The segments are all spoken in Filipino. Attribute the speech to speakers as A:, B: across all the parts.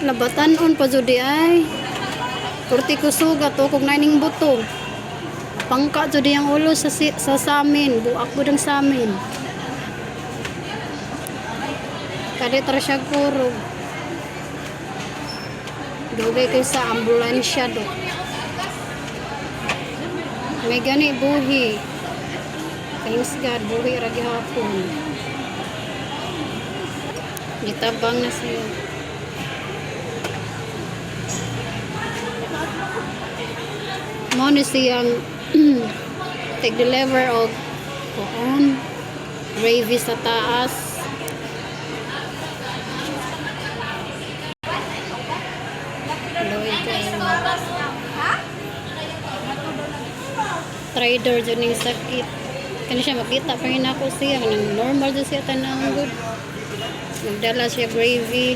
A: Labatan-on pa judi ay. Kurti ko sugat o kung naining buto. Pangka judi ang ulo sa samin. Buak po ng samin. Kaditra siya kurog. Dugay kayo sa ambulansya do. May gani buhi. Thanks God, buhi ragi hapon. Gitabang na siya. Mo ni siyang take-deliver og kuon. Gravy sa taas. Trader dyan yung sakit. Kaya siya makita pa rin ako siya. Normal dyan siya tanang good. Nagdala siya gravy.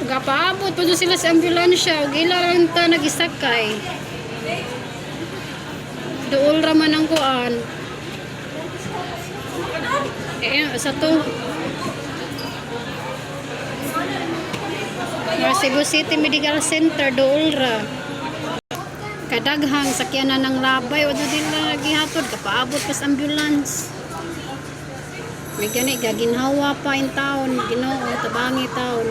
A: Gapaabot pa dyan sila sa ambulansya. Gila lang ta nagisakay. Dool raman ang kuan. Sa to. Cebu City Medical Center, dool ra. Kadaghang sakyanan ng labay o din lang nagihatod kapaabot pa sa ambulance. May gani gaginhawa pa in taon, Ginoo tabangi taon.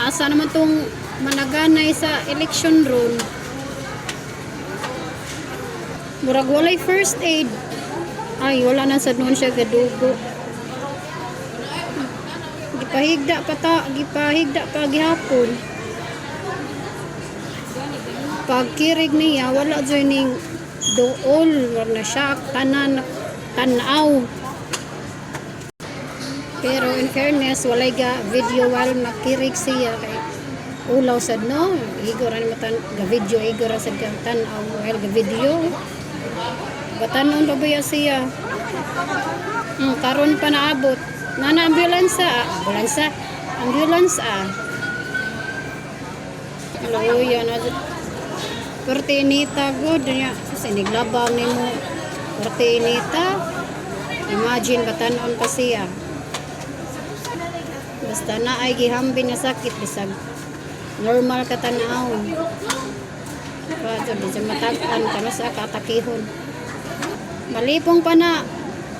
A: Asa naman tong managanay sa election room. Murag walay first aid. Ay wala na sa noon siya gadugo. Gipahigda pa gihapon. Pagkirig niya wala joining dool na siya tanaw, pero in fairness walay ga video while nakirig siya kay ulaw sad no igor ani matan ga video igor sad ka tanaw while ga video batanon pa ba siya karon pa naabot nana ambulance Luya na Pertinita good niya siniglabang ni mo Pertinita imagine batanon pa siya basta na ay gihambi na sakit bisag normal ka tanaw pero di matag-an ka na sa katakihon malipong pa na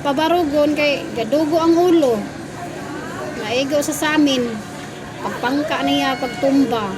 A: pabarugon kay gadugo ang ulo naigo sa samin pagpangka niya pagtumba